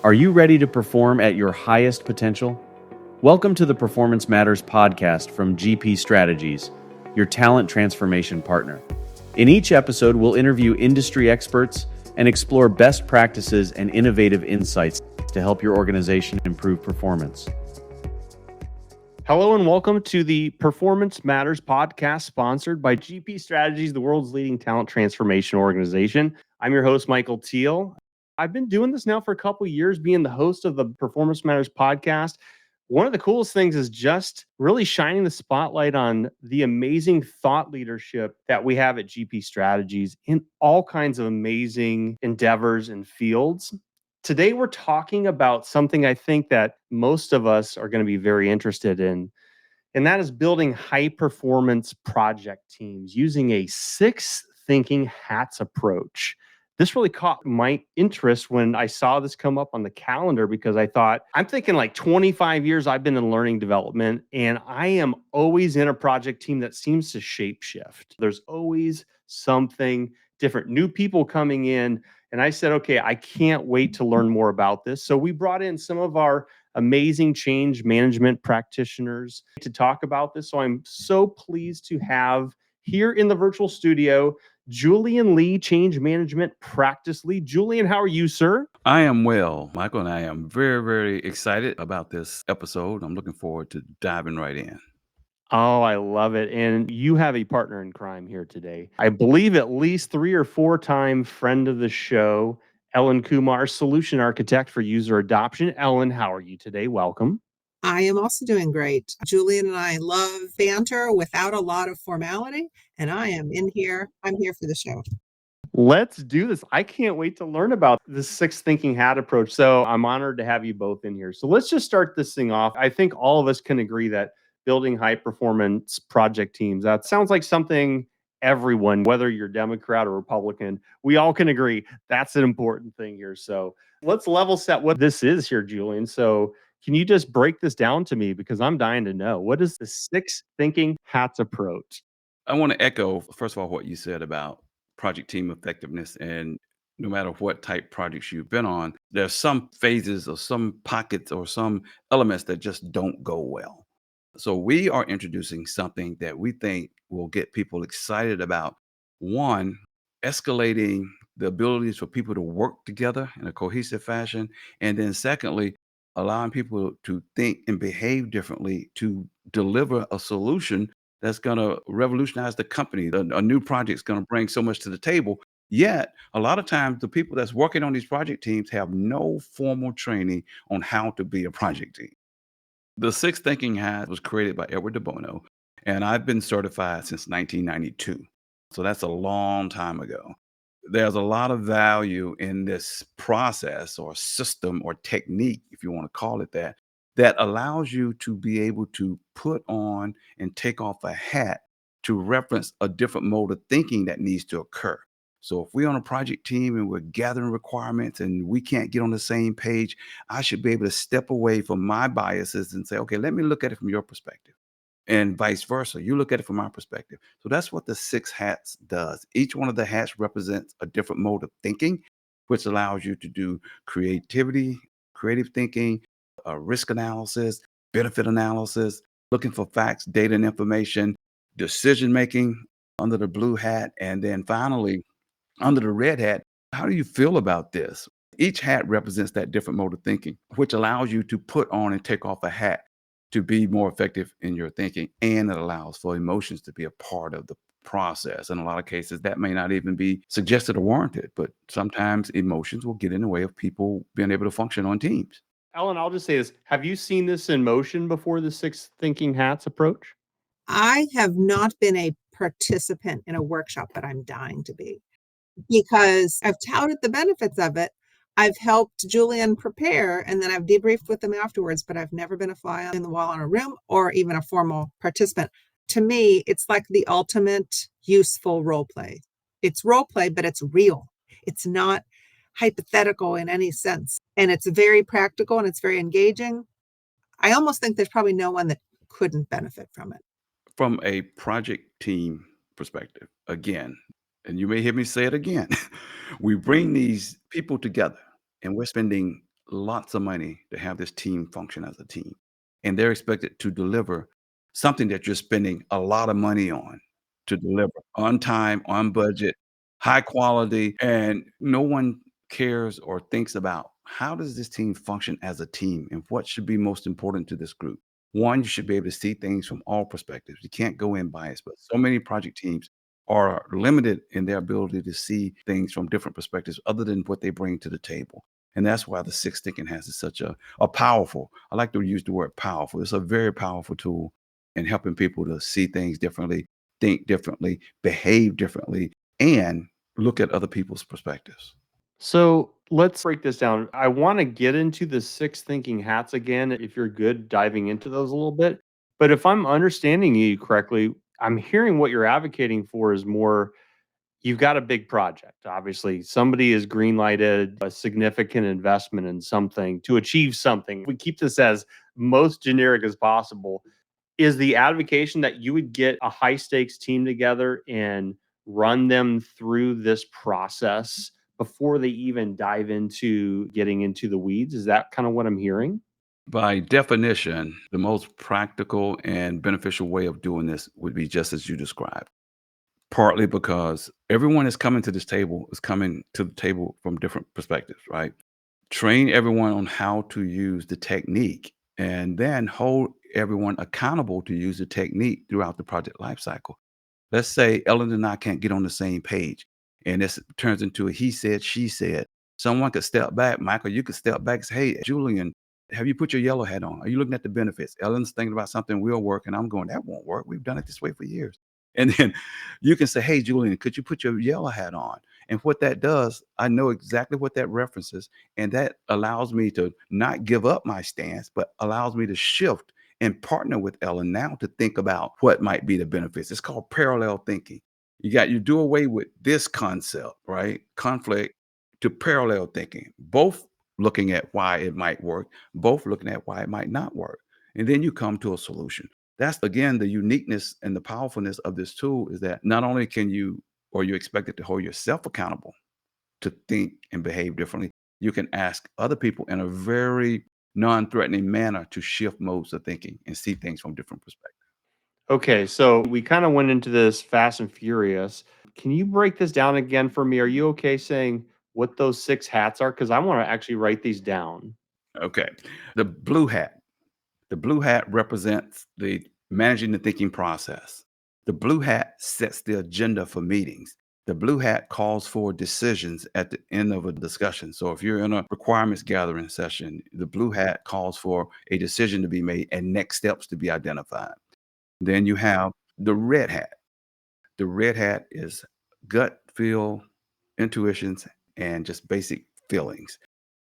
Are you ready to perform at your highest potential? Welcome to the Performance Matters podcast from GP Strategies, your talent transformation partner. In each episode, we'll interview industry experts and explore best practices and innovative insights to help your organization improve performance. Hello and welcome to the Performance Matters podcast sponsored by GP Strategies, the world's leading talent transformation organization. I'm your host, Michael Teal. I've been doing this now for a couple of years, being the host of the Performance Matters podcast. One of the coolest things is just really shining the spotlight on the amazing thought leadership that we have at GP Strategies in all kinds of amazing endeavors and fields. Today, we're talking about something I think that most of us are going to be very interested in, and that is building high performance project teams using a six thinking hats approach. This really caught my interest when I saw this come up on the calendar because I thought, I'm thinking like 25 years I've been in learning development, and I am always in a project team that seems to shapeshift. There's always something different, new people coming in. And I said, okay, I can't wait to learn more about this. So we brought in some of our amazing change management practitioners to talk about this. So I'm so pleased to have here in the virtual studio Julyan Lee, change management practice lead. Julyan, how are you, sir? I am well, Michael, and I am very, very excited about this episode. I'm looking forward to diving right in. Oh, I love it. And you have a partner in crime here today. I believe at least 3 or 4 time friend of the show, Ellen Kumar, solution architect for user adoption. Ellen, how are you today? Welcome. I am also doing great. Julian and I love banter without a lot of formality, and I'm here for the show. Let's do this. I can't wait to learn about the six thinking hat approach. So I'm honored to have you both in here. So let's just start this thing off. I think all of us can agree that building high performance project teams, that sounds like something everyone, whether you're Democrat or Republican, we all can agree that's an important thing here. So let's level set what this is here, Julian. So can you just break this down to me? Because I'm dying to know. What is the six thinking hats approach? I want to echo, first of all, what you said about project team effectiveness. And no matter what type projects you've been on, there's some phases or some pockets or some elements that just don't go well. So we are introducing something that we think will get people excited about. One, escalating the abilities for people to work together in a cohesive fashion. And then secondly, allowing people to think and behave differently to deliver a solution that's going to revolutionize the company. A new project is going to bring so much to the table. Yet, a lot of times, the people that's working on these project teams have no formal training on how to be a project team. The Six Thinking Hat was created by Edward de Bono, and I've been certified since 1992. So that's a long time ago. There's a lot of value in this process or system or technique, if you want to call it that, that allows you to be able to put on and take off a hat to reference a different mode of thinking that needs to occur. So if we're on a project team and we're gathering requirements and we can't get on the same page, I should be able to step away from my biases and say, okay, let me look at it from your perspective. And vice versa. You look at it from our perspective. So that's what the six hats does. Each one of the hats represents a different mode of thinking, which allows you to do creativity, creative thinking, risk analysis, benefit analysis, looking for facts, data, and information, decision making under the blue hat, and then finally, under the red hat, how do you feel about this? Each hat represents that different mode of thinking, which allows you to put on and take off a hat to be more effective in your thinking. And it allows for emotions to be a part of the process. In a lot of cases, that may not even be suggested or warranted, but sometimes emotions will get in the way of people being able to function on teams. Ellen, I'll just say this. Have you seen this in motion before, the six thinking hats approach? I have not been a participant in a workshop, but I'm dying to be because I've touted the benefits of it. I've helped Julian prepare and then I've debriefed with them afterwards, but I've never been a fly on the wall in a room or even a formal participant. To me, it's like the ultimate useful role play. It's role play, but it's real. It's not hypothetical in any sense. And it's very practical and it's very engaging. I almost think there's probably no one that couldn't benefit from it. From a project team perspective, again, and you may hear me say it again, we bring these people together and we're spending lots of money to have this team function as a team. And they're expected to deliver something that you're spending a lot of money on to deliver on time, on budget, high quality, and no one cares or thinks about how does this team function as a team and what should be most important to this group. One, you should be able to see things from all perspectives. You can't go in biased, but so many project teams are limited in their ability to see things from different perspectives other than what they bring to the table. And that's why the six thinking has is such a powerful, I like to use the word powerful. It's a very powerful tool in helping people to see things differently, think differently, behave differently, and look at other people's perspectives. So let's break this down. I want to get into the six thinking hats again, if you're good diving into those a little bit. But if I'm understanding you correctly, I'm hearing what you're advocating for is more you've got a big project. Obviously, somebody has greenlighted a significant investment in something to achieve something. We keep this as most generic as possible. Is the advocation that you would get a high stakes team together and run them through this process before they even dive into getting into the weeds? Is that kind of what I'm hearing? By definition, the most practical and beneficial way of doing this would be just as you described. Partly because everyone is coming to this table is coming to the table from different perspectives, right? Train everyone on how to use the technique and then hold everyone accountable to use the technique throughout the project lifecycle. Let's say Ellen and I can't get on the same page, and this turns into a he said, she said. Someone could step back, Michael. You could step back and say, "Hey, Julian, have you put your yellow hat on? Are you looking at the benefits?" Ellen's thinking about something will work, and I'm going, "That won't work. We've done it this way for years." And then you can say, "Hey, Julian, could you put your yellow hat on?" And what that does, I know exactly what that references, and that allows me to not give up my stance, but allows me to shift and partner with Ellen now to think about what might be the benefits. It's called parallel thinking. You do away with this concept, right? Conflict to parallel thinking, both looking at why it might work, both looking at why it might not work. And then you come to a solution. That's again the uniqueness and the powerfulness of this tool is that not only can you or you expected to hold yourself accountable to think and behave differently, you can ask other people in a very non-threatening manner to shift modes of thinking and see things from different perspectives. Okay, so we kind of went into this fast and furious. Can you break this down again for me? Are you okay saying what those six hats are? Because I want to actually write these down. Okay. The blue hat. The blue hat represents the managing the thinking process. The blue hat sets the agenda for meetings. The blue hat calls for decisions at the end of a discussion. So if you're in a requirements gathering session, the blue hat calls for a decision to be made and next steps to be identified. Then you have the red hat. The red hat is gut feel, intuitions, and just basic feelings.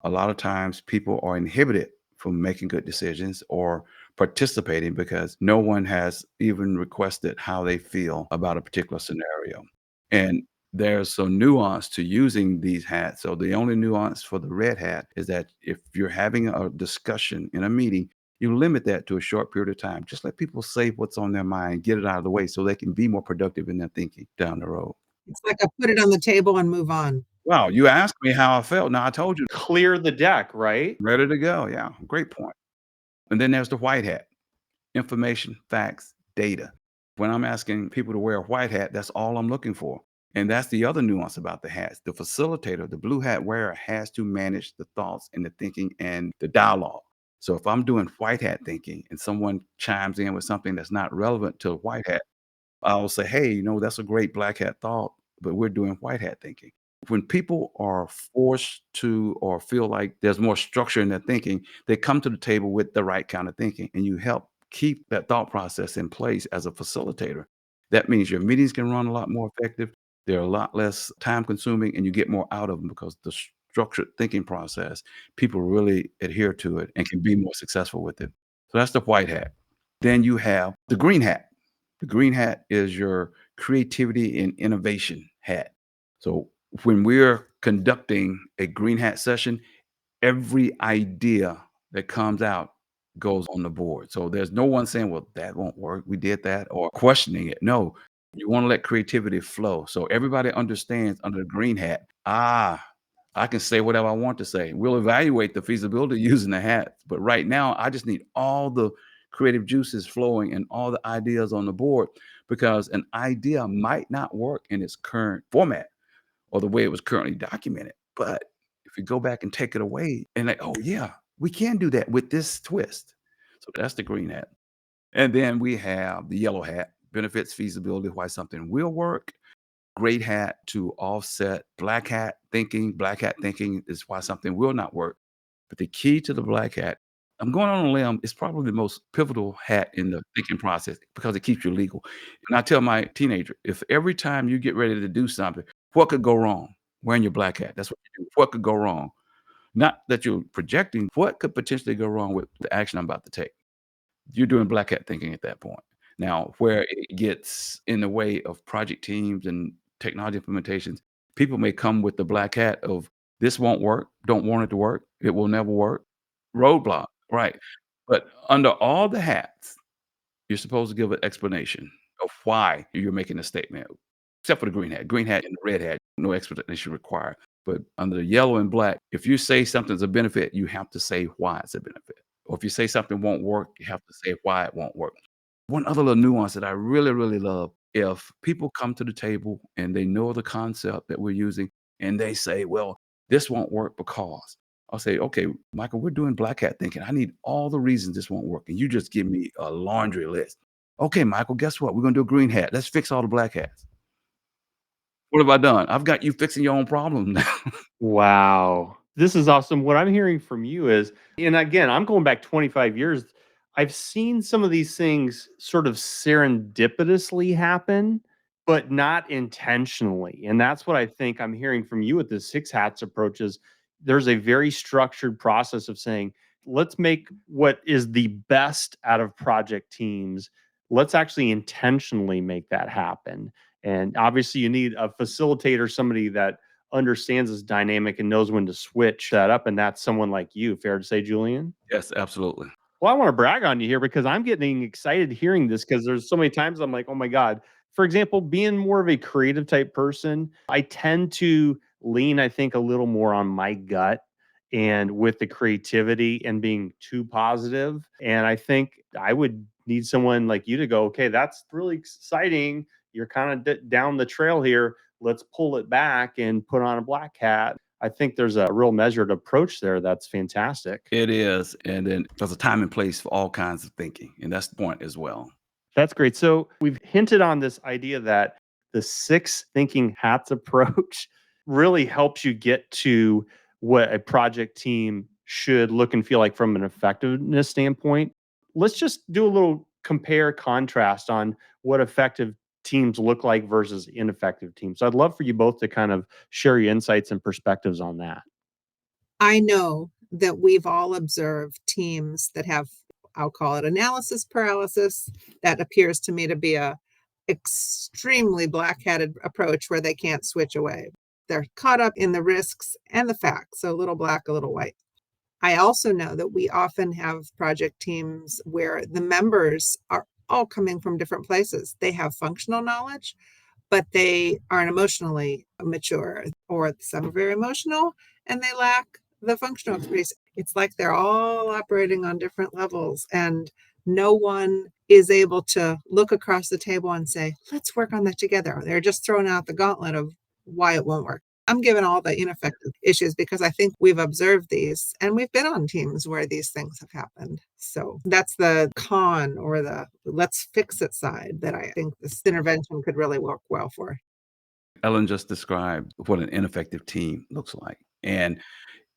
A lot of times people are inhibited from making good decisions or participating because no one has even requested how they feel about a particular scenario. And there's some nuance to using these hats. So the only nuance for the red hat is that if you're having a discussion in a meeting, you limit that to a short period of time. Just let people say what's on their mind, get it out of the way so they can be more productive in their thinking down the road. It's like I put it on the table and move on. Wow, you asked me how I felt. Now I told you, Clear the deck, right? ready to go. Yeah, great point. And then there's the white hat, information, facts, data. When I'm asking people to wear a white hat, that's all I'm looking for. And that's the other nuance about the hats. The facilitator, the blue hat wearer, has to manage the thoughts and the thinking and the dialogue. So if I'm doing white hat thinking and someone chimes in with something that's not relevant to white hat, I'll say, hey, that's a great black hat thought, but we're doing white hat thinking. When people are forced to or feel like there's more structure in their thinking, they come to the table with the right kind of thinking, and you help keep that thought process in place as a facilitator. That means your meetings can run a lot more effective. They're a lot less time consuming, and you get more out of them because the structured thinking process, people really adhere to it and can be more successful with it. So that's the white hat. Then you have the green hat. The green hat is your creativity and innovation hat. So when we're conducting a green hat session, every idea that comes out goes on the board. So there's no one saying, well, that won't work. We did that or questioning it. No, you want to let creativity flow. So everybody understands under the green hat, I can say whatever I want to say. We'll evaluate the feasibility using the hats. But right now, I just need all the creative juices flowing and all the ideas on the board because an idea might not work in its current format or the way it was currently documented. But if you go back and take it away and like, oh yeah, we can do that with this twist. So that's the green hat. And then we have the yellow hat, benefits feasibility, why something will work. Great hat to offset black hat thinking. Black hat thinking is why something will not work. But the key to the black hat, I'm going on a limb, it's probably the most pivotal hat in the thinking process because it keeps you legal. And I tell my teenager, if every time you get ready to do something, what could go wrong? Wearing your black hat. That's what you do. What could go wrong? Not that you're projecting, what could potentially go wrong with the action I'm about to take? You're doing black hat thinking at that point. Now, where it gets in the way of project teams and technology implementations, people may come with the black hat of this won't work, don't want it to work, it will never work, roadblock, right? But under all the hats, you're supposed to give an explanation of why you're making a statement, except for the green hat. Green hat and the red hat, no explanation required. But under the yellow and black, if you say something's a benefit, you have to say why it's a benefit. Or if you say something won't work, you have to say why it won't work. One other little nuance that I really, really love, if people come to the table and they know the concept that we're using and they say, well, this won't work because I'll say, okay, Michael, we're doing black hat thinking. I need all the reasons this won't work. And you just give me a laundry list. Okay, Michael, guess what? We're going to do a green hat. Let's fix all the black hats. What have I done? I've got you fixing your own problem now. Wow. This is awesome. What I'm hearing from you is, and again, I'm going back 25 years. I've seen some of these things sort of serendipitously happen, but not intentionally. And that's what I think I'm hearing from you with the six hats approach is there's a very structured process of saying, let's make what is the best out of project teams. Let's actually intentionally make that happen. And obviously, you need a facilitator, somebody that understands this dynamic and knows when to switch that up. And that's someone like you. Fair to say, Julian? Yes, absolutely. Well, I want to brag on you here because I'm getting excited hearing this because there's so many times I'm like, oh my God. For example, being more of a creative type person, I tend to lean, I think, a little more on my gut and with the creativity and being too positive. And I think I would need someone like you to go, okay, that's really exciting. You're kind of down the trail here. Let's pull it back and put on a black hat. I think there's a real measured approach there that's fantastic. It is. And then there's a time and place for all kinds of thinking. And that's the point as well. That's great. So we've hinted on this idea that the six thinking hats approach really helps you get to what a project team should look and feel like from an effectiveness standpoint. Let's just do a little compare contrast on what effective teams look like versus ineffective teams. So I'd love for you both to kind of share your insights and perspectives on that. I know that we've all observed teams that have, I'll call it analysis paralysis. That appears to me to be a extremely black-hatted approach where they can't switch away. They're caught up in the risks and the facts, so a little black, a little white. I also know that we often have project teams where the members are all coming from different places. They have functional knowledge, but they aren't emotionally mature, or some are very emotional and they lack the functional expertise. It's like they're all operating on different levels, and no one is able to look across the table and say, let's work on that together. They're just throwing out the gauntlet of why it won't work. I'm giving all the ineffective issues because I think we've observed these and we've been on teams where these things have happened. So that's the con or the let's fix it side that I think this intervention could really work well for. Ellen just described what an ineffective team looks like. And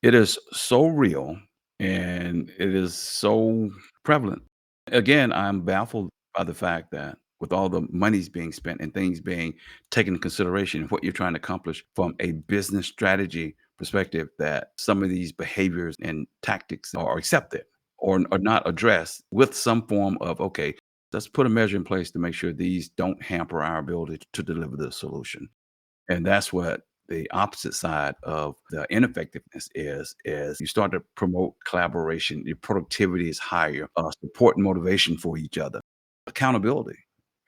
it is so real and it is so prevalent. Again, I'm baffled by the fact that with all the monies being spent and things being taken into consideration, what you're trying to accomplish from a business strategy perspective, that some of these behaviors and tactics are accepted or are not addressed with some form of, okay, let's put a measure in place to make sure these don't hamper our ability to deliver the solution. And that's what the opposite side of the ineffectiveness is you start to promote collaboration, your productivity is higher, support and motivation for each other. Accountability.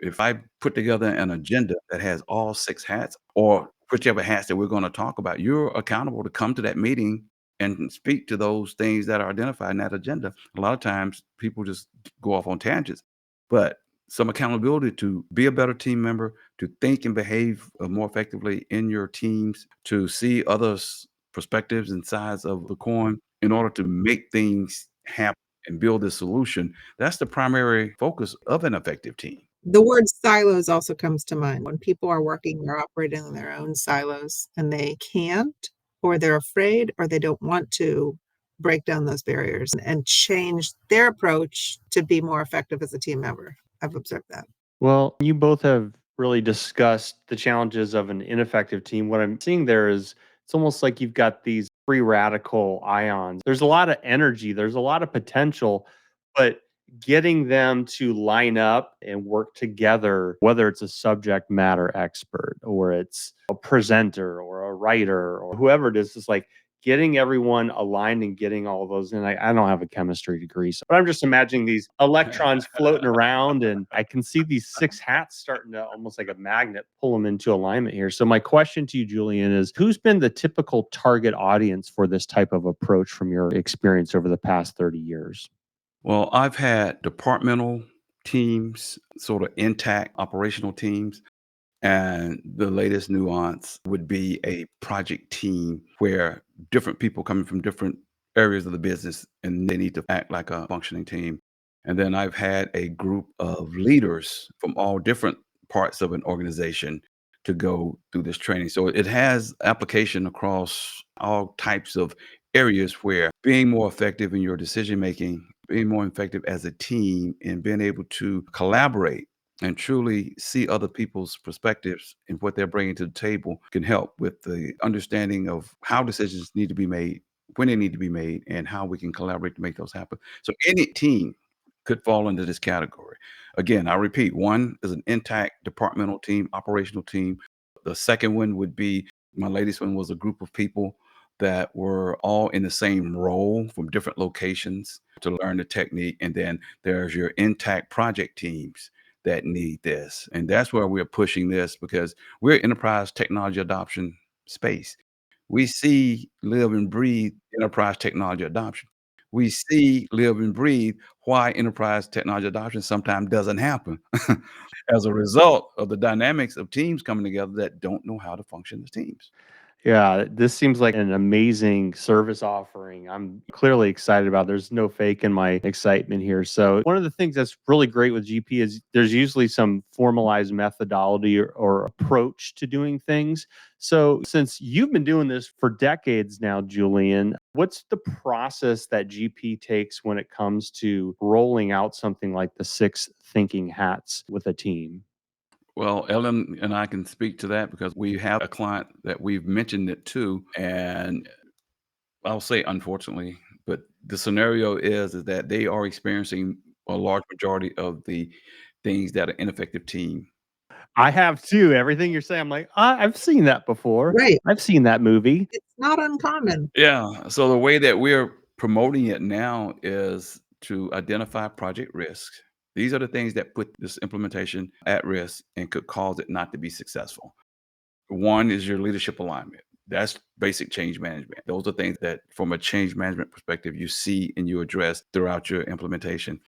If I put together an agenda that has all six hats, or whichever hats that we're going to talk about, you're accountable to come to that meeting and speak to those things that are identified in that agenda. A lot of times people just go off on tangents, but some accountability to be a better team member, to think and behave more effectively in your teams, to see others' perspectives and sides of the coin in order to make things happen and build a solution. That's the primary focus of an effective team. The word silos also comes to mind. When people are working, they're operating in their own silos and they can't, or they're afraid, or they don't want to break down those barriers and change their approach to be more effective as a team member. I've observed that. Well, you both have really discussed the challenges of an ineffective team. What I'm seeing there is it's almost like you've got these free radical ions. There's a lot of energy, there's a lot of potential, but getting them to line up and work together, whether it's a subject matter expert or it's a presenter or a writer or whoever it is like getting everyone aligned and getting all those. And I don't have a chemistry degree, so but I'm just imagining these electrons floating around, and I can see these six hats starting to almost like a magnet pull them into alignment here. So my question to you, Julian, is who's been the typical target audience for this type of approach from your experience over the past 30 years? Well, I've had departmental teams, sort of intact operational teams. And the latest nuance would be a project team where different people coming from different areas of the business and they need to act like a functioning team. And then I've had a group of leaders from all different parts of an organization to go through this training. So it has application across all types of areas where being more effective in your decision making, being more effective as a team, and being able to collaborate and truly see other people's perspectives and what they're bringing to the table can help with the understanding of how decisions need to be made, when they need to be made, and how we can collaborate to make those happen. So any team could fall into this category. Again, I repeat, one is an intact departmental team, operational team. The second one would be my latest one was a group of people that were all in the same role from different locations to learn the technique. And then there's your intact project teams that need this. And that's where we're pushing this because we're enterprise technology adoption space. We see, live, and breathe enterprise technology adoption. We see, live, and breathe why enterprise technology adoption sometimes doesn't happen as a result of the dynamics of teams coming together that don't know how to function as teams. Yeah, this seems like an amazing service offering. I'm clearly excited about. There's no fake in my excitement here. So, one of the things that's really great with GP is there's usually some formalized methodology or approach to doing things. So, since you've been doing this for decades now, Julian, what's the process that GP takes when it comes to rolling out something like the six thinking hats with a team? Well, Ellen and I can speak to that because we have a client that we've mentioned it to, and I'll say unfortunately, but the scenario is that they are experiencing a large majority of the things that an ineffective team. I have too. Everything you're saying, I'm like, I've seen that before. Right. I've seen that movie. It's not uncommon. Yeah. So the way that we're promoting it now is to identify project risks. These are the things that put this implementation at risk and could cause it not to be successful. One is your leadership alignment. That's basic change management. Those are things that, from a change management perspective, you see and you address throughout your implementation.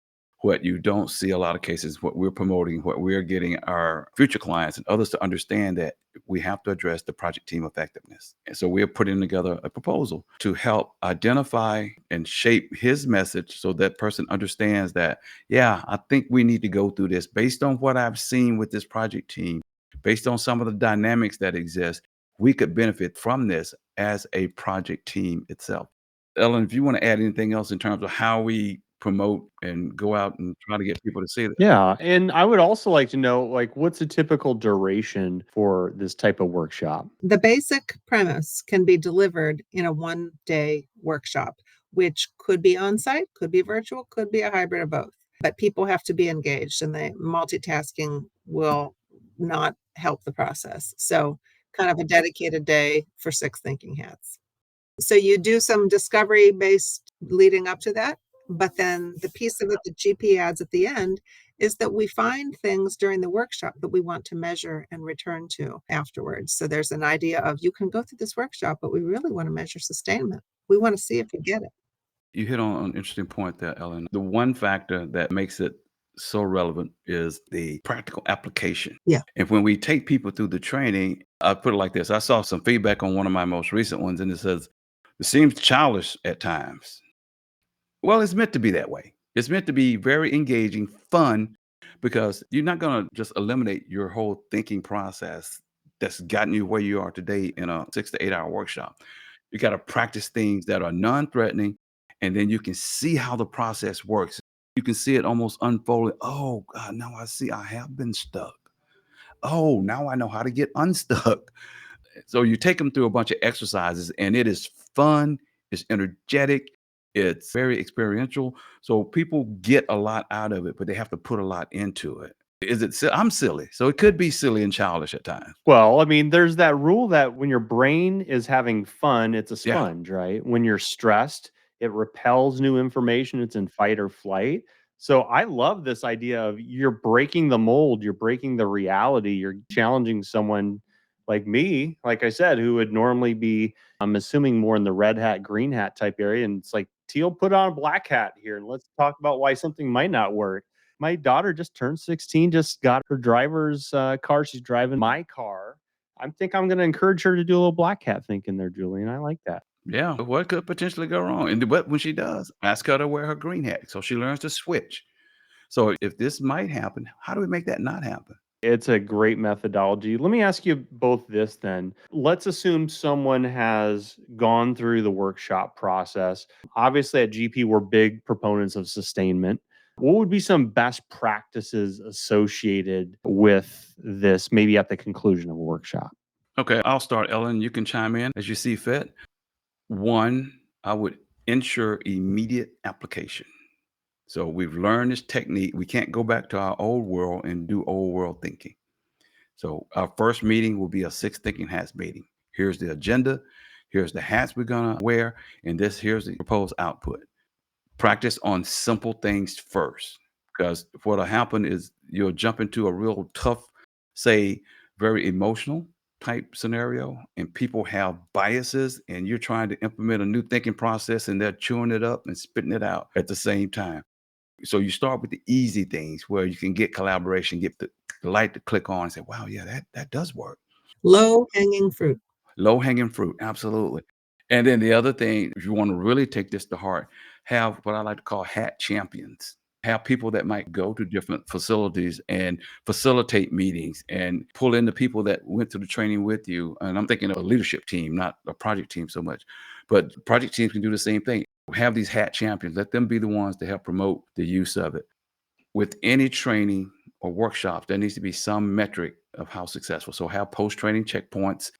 What you don't see a lot of cases, what we're promoting, what we're getting our future clients and others to understand that we have to address the project team effectiveness. And so we're putting together a proposal to help identify and shape his message so that person understands that, yeah, I think we need to go through this based on what I've seen with this project team, based on some of the dynamics that exist. We could benefit from this as a project team itself. Ellen, if you want to add anything else in terms of how we promote and go out and try to get people to see that. Yeah, and I would also like to know, like, what's a typical duration for this type of workshop? The basic premise can be delivered in a 1-day workshop, which could be on-site, could be virtual, could be a hybrid of both. But people have to be engaged, and the multitasking will not help the process. So, kind of a dedicated day for six thinking hats. So you do some discovery based leading up to that, but then the piece of it that GP adds at the end is that we find things during the workshop that we want to measure and return to afterwards. So there's an idea of you can go through this workshop, but we really want to measure sustainment. We want to see if you get it. You hit on an interesting point there, Ellen. The one factor that makes it so relevant is the practical application. Yeah. And when we take people through the training, I put it like this. I saw some feedback on one of my most recent ones, and it says, it seems childish at times. Well, it's meant to be that way. It's meant to be very engaging, fun, because you're not going to just eliminate your whole thinking process that's gotten you where you are today in a 6 to 8 hour workshop. You got to practice things that are non-threatening, and then you can see how the process works. You can see it almost unfolding. Oh, God, now I see I have been stuck. Oh, now I know how to get unstuck. So you take them through a bunch of exercises, and it is fun, it's energetic, it's very experiential. So people get a lot out of it, but they have to put a lot into it. Is it I'm silly. So it could be silly and childish at times. Well, I mean, there's that rule that when your brain is having fun, it's a Yeah. sponge, right? When you're stressed, it repels new information, it's in fight or flight. So I love this idea of you're breaking the mold, you're breaking the reality, you're challenging someone like me, like I said, who would normally be, I'm assuming, more in the red hat, green hat type area. And it's like, Teal, put on a black hat here and let's talk about why something might not work. My daughter just turned 16, just got her driver's car. She's driving my car. I'm going to encourage her to do a little black hat thinking there, Julian. I like that. Yeah. What could potentially go wrong? And but when she does, ask her to wear her green hat so she learns to switch. So if this might happen, how do we make that not happen? It's a great methodology. Let me ask you both this then. Let's assume someone has gone through the workshop process. Obviously, at GP, we're big proponents of sustainment. What would be some best practices associated with this, maybe at the conclusion of a workshop? Okay, I'll start, Ellen. You can chime in as you see fit. One, I would ensure immediate application. So we've learned this technique. We can't go back to our old world and do old world thinking. So our first meeting will be a 6 thinking hats meeting. Here's the agenda. Here's the hats we're gonna wear, and here's the proposed output. Practice on simple things first, because what'll happen is you'll jump into a real tough, say, very emotional type scenario, and people have biases, and you're trying to implement a new thinking process, and they're chewing it up and spitting it out at the same time. So you start with the easy things where you can get collaboration, get the light to click on and say, wow, yeah, that does work. Low hanging fruit. Low hanging fruit, absolutely. And then the other thing, if you want to really take this to heart, have what I like to call hat champions. Have people that might go to different facilities and facilitate meetings and pull in the people that went through the training with you. And I'm thinking of a leadership team, not a project team so much, but project teams can do the same thing. Have these hat champions, let them be the ones to help promote the use of it. With any training or workshop, there needs to be some metric of how successful. So have post-training checkpoints,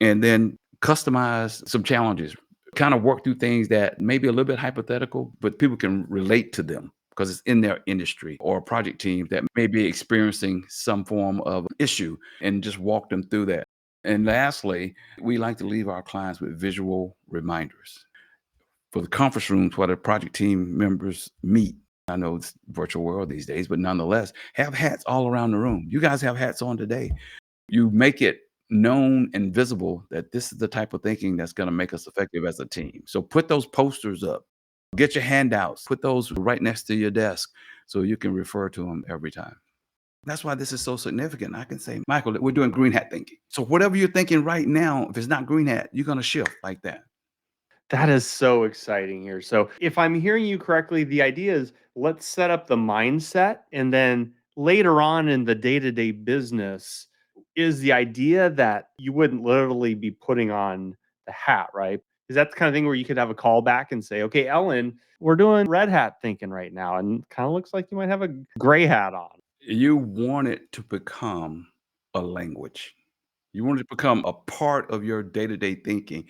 and then customize some challenges, kind of work through things that may be a little bit hypothetical, but people can relate to them because it's in their industry, or project teams that may be experiencing some form of issue, and just walk them through that. And lastly, we like to leave our clients with visual reminders for the conference rooms where the project team members meet. I know it's virtual world these days, but nonetheless, have hats all around the room. You guys have hats on today. You make it known and visible that this is the type of thinking that's going to make us effective as a team. So put those posters up, get your handouts, put those right next to your desk so you can refer to them every time. That's why this is so significant. I can say, Michael, we're doing green hat thinking. So whatever you're thinking right now, if it's not green hat, you're going to shift like that. That is so exciting here. So, if I'm hearing you correctly, the idea is let's set up the mindset, and then later on in the day to day business, is the idea that you wouldn't literally be putting on the hat, right? Is that the kind of thing where you could have a call back and say, okay, Ellen, we're doing red hat thinking right now, and kind of looks like you might have a gray hat on. You want it to become a language. You want it to become a part of your day-to-day thinking.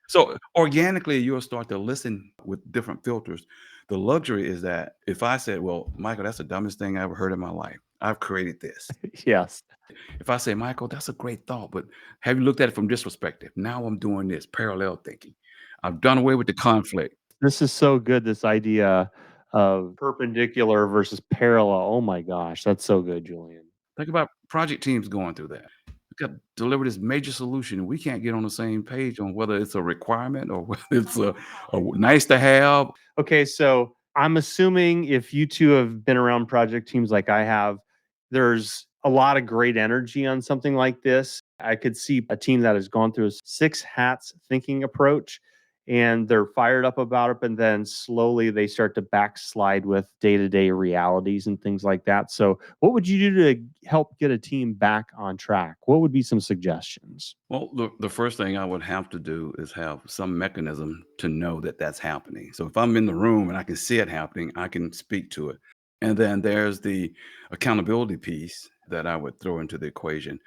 So organically, you'll start to listen with different filters. The luxury is that if I said, well, Michael, that's the dumbest thing I ever heard in my life. I've created this. Yes. If I say, Michael, that's a great thought, but have you looked at it from this perspective? Now I'm doing this parallel thinking. I've done away with the conflict. This is so good, this idea of perpendicular versus parallel. Oh my gosh, that's so good, Julian. Think about project teams going through that. We got to deliver this major solution, and we can't get on the same page on whether it's a requirement or whether it's a nice to have. Okay, so I'm assuming if you two have been around project teams like I have, there's a lot of great energy on something like this. I could see a team that has gone through a six hats thinking approach and they're fired up about it, and then slowly they start to backslide with day-to-day realities and things like that. So what would you do to help get a team back on track? What would be some suggestions? Well, the first thing I would have to do is have some mechanism to know that that's happening. So if I'm in the room and I can see it happening, I can speak to it. And then there's the accountability piece that I would throw into the equation.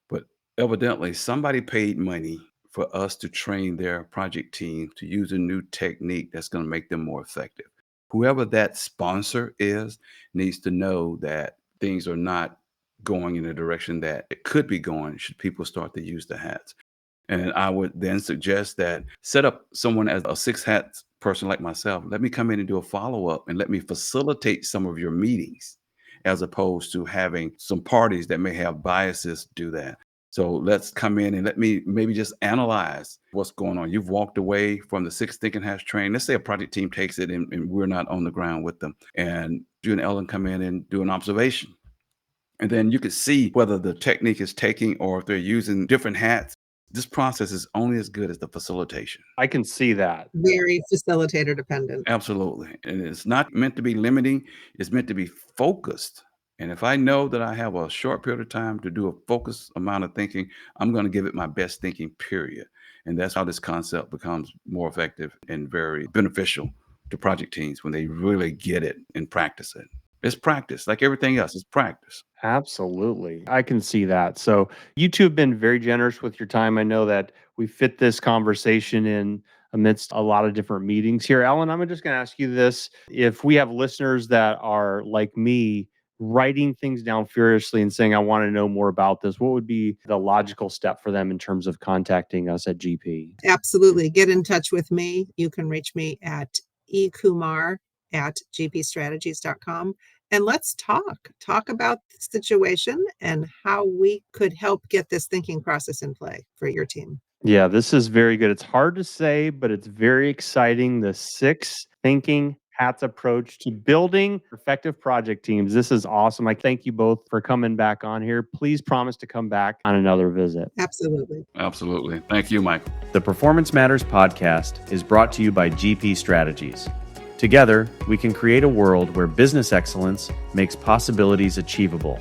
But evidently, somebody paid money for us to train their project team to use a new technique that's going to make them more effective. Whoever that sponsor is needs to know that things are not going in the direction that it could be going should people start to use the hats. And I would then suggest that set up someone as a six hats person like myself. Let me come in and do a follow up and let me facilitate some of your meetings as opposed to having some parties that may have biases do that. So let's come in and let me maybe just analyze what's going on. You've walked away from the six thinking hats train. Let's say a project team takes it and we're not on the ground with them. And you and Ellen come in and do an observation. And then you could see whether the technique is taking or if they're using different hats. This process is only as good as the facilitation. I can see that. Very facilitator dependent. Absolutely. And it's not meant to be limiting, it's meant to be focused. And if I know that I have a short period of time to do a focused amount of thinking, I'm going to give it my best thinking, period. And that's how this concept becomes more effective and very beneficial to project teams when they really get it and practice it. It's practice, like everything else, it's practice. Absolutely. I can see that. So you two have been very generous with your time. I know that we fit this conversation in amidst a lot of different meetings here. Ellen, I'm just going to ask you this. If we have listeners that are like me, writing things down furiously and saying, I want to know more about this, what would be the logical step for them in terms of contacting us at GP? Absolutely. Get in touch with me. You can reach me at ekumar@gpstrategies.com. And let's talk about the situation and how we could help get this thinking process in play for your team. Yeah, this is very good. It's hard to say, but it's very exciting. The six thinking hats approach to building effective project teams. This is awesome. I thank you both for coming back on here. Please promise to come back on another visit. Absolutely. Absolutely. Thank you, Michael. The Performance Matters podcast is brought to you by GP Strategies. Together, we can create a world where business excellence makes possibilities achievable.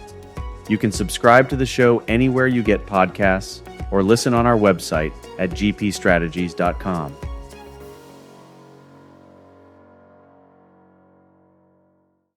You can subscribe to the show anywhere you get podcasts or listen on our website at gpstrategies.com.